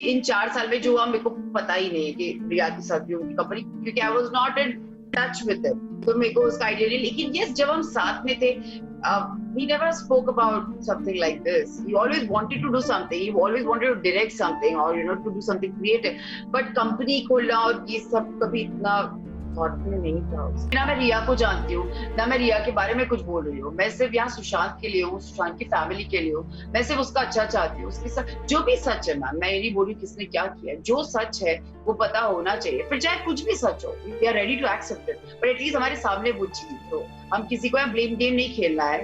इन 4 साल में जो हुआ मेरे को पता ही नहीं है कि रिया के साथ भी उनकी कंपनी, क्योंकि I was not in touch with it, तो मेरे को उसका आइडिया नहीं। लेकिन यस, जब हम साथ में थे, he never spoke about something like this. He always wanted to do something. He always wanted to direct something, or to do something creative. But company खोलना और ये सब कभी इतना थॉट में नहीं था। ना मैं रिया को जानती हूँ, ना मैं रिया के बारे में कुछ बोल रही हूँ। मैं सिर्फ यहाँ सुशांत के लिए हूँ, सुशांत की फैमिली के लिए हूँ। मैं सिर्फ उसका अच्छा चाहती हूँ। उसके साथ जो भी सच है, मैम, मैं ये नहीं बोल रही किसने क्या किया, जो सच है वो पता होना चाहिए। फिर चाहे कुछ भी सच हो, we are ready to accept it, but at least हमारे सामने वो चीज हो। हम किसी को ब्लेम गेम नहीं खेलना है।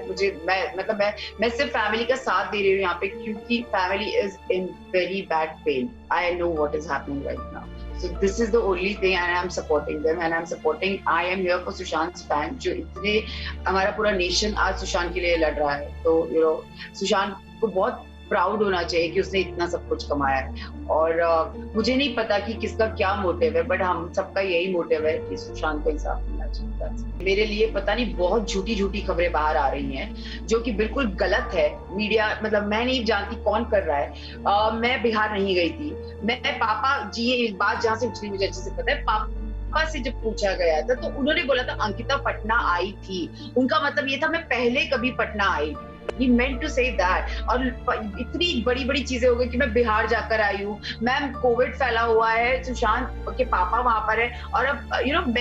मैं सिर्फ फैमिली का साथ दे रही हूँ यहाँ पे, क्योंकि family is in very bad pain. I know what is happening right now, so this is the only thing, and I'm supporting them, and I am here for Sushant's fan, जो इतने हमारा पूरा नेशन आज सुशांत के लिए लड़ रहा है। तो सुशांत को बहुत प्राउड होना चाहिए कि उसने इतना सब कुछ कमाया है। और मुझे नहीं पता कि किसका क्या मोटिव है, बट हम सबका यही मोटिव है कि सुशांत को इंसाफ मिलना चाहिए। मेरे लिए पता नहीं बहुत झूठी खबरें बाहर आ रही हैं जो कि बिल्कुल गलत है। मीडिया, मतलब मैं नहीं जानती कौन कर रहा है। मैं बिहार नहीं गई थी। मैं पापा जी, ये बात जहाँ से उछली मुझे अच्छे से पता है, पापा से जब पूछा गया था तो उन्होंने बोला था अंकिता पटना आई थी। उनका मतलब ये था मैं पहले कभी पटना आई। He meant to say that। और इतनी बड़ी चीजें हो गई कि मैं बिहार जाकर आई हूँ। मैम, कोविड फैला हुआ है, सुशांत के पापा वहां पर है, और अब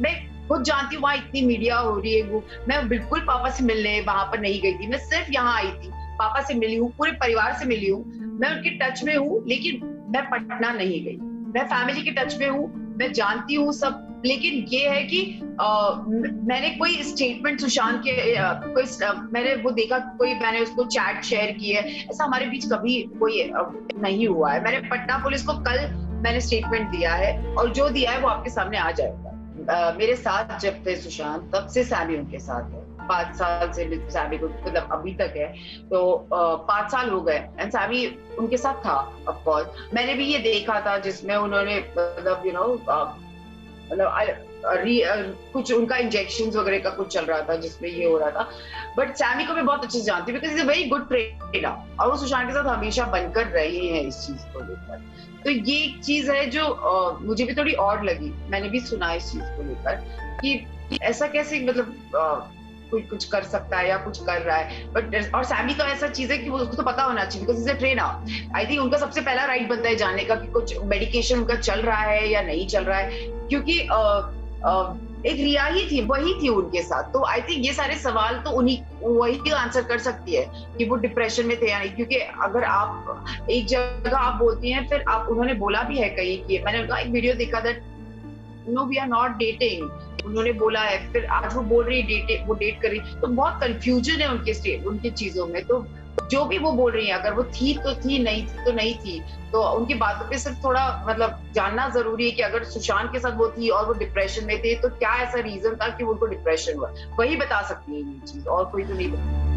मैं खुद जानती हूँ वहां इतनी मीडिया हो रही है। वो मैं बिल्कुल पापा से मिलने वहां पर नहीं गई थी। मैं सिर्फ यहाँ आई थी, पापा से मिली हूँ, पूरे परिवार से मिली हूँ, मैं उनके टच में हूँ, लेकिन मैं पटना नहीं गई। मैं फैमिली के टच में हूँ, मैं जानती हूँ सब। लेकिन ये है कि मैंने कोई स्टेटमेंट सुशांत के मैंने वो देखा, मैंने उसको चैट शेयर की है, ऐसा हमारे बीच कभी कोई नहीं हुआ है। मैंने पटना पुलिस को कल मैंने स्टेटमेंट दिया है, और जो दिया है वो आपके सामने आ जाएगा। मेरे साथ जब थे सुशांत, तब से सैमी उनके साथ है। 5 साल से सैमी को, मतलब अभी तक है, तो 5 साल हो गए, एंड सैमी उनके साथ था। ऑफ कोर्स मैंने भी ये देखा था जिसमें उन्होंने कुछ उनका इंजेक्शंस वगैरह का कुछ चल रहा था, जिसमें ये हो रहा था। बट सैमी को मैं बहुत अच्छे से जानती हूँ, because is a very good trainer, और वो सुशांत के साथ हमेशा बनकर रहे हैं इस चीज को लेकर। तो ये एक चीज है जो मुझे भी थोड़ी और लगी। मैंने भी सुना इस चीज को लेकर कि ऐसा कैसे, मतलब कोई कुछ कर सकता है या कुछ कर रहा है। बट और सैमी का ऐसा चीज है कि वो उसको तो पता होना चाहिए, because is a trainer. I think उनका सबसे पहला राइट बनता है जानने का कि कुछ मेडिकेशन उनका चल रहा है या नहीं चल रहा है, क्योंकि एक रिया ही थी, वही थी उनके साथ। तो आई थिंक ये सारे सवाल तो वही आंसर कर सकती है कि वो डिप्रेशन में थे या नहीं। क्योंकि अगर आप एक जगह आप बोलती हैं, फिर आप, उन्होंने बोला भी है कहीं कि, मैंने उनका एक वीडियो देखा था, no we are not dating, उन्होंने बोला है। फिर आज वो बोल रही है वो डेट कर रही, तो बहुत कंफ्यूजन है उनकी चीजों में। तो जो भी वो बोल रही है, अगर वो थी तो थी, नहीं थी तो नहीं थी। तो उनकी बातों पे सिर्फ थोड़ा मतलब जानना जरूरी है कि अगर सुशांत के साथ वो थी और वो डिप्रेशन में थे, तो क्या ऐसा रीजन था कि उनको डिप्रेशन हुआ, वही बता सकती है ये चीज, और कोई तो नहीं बता।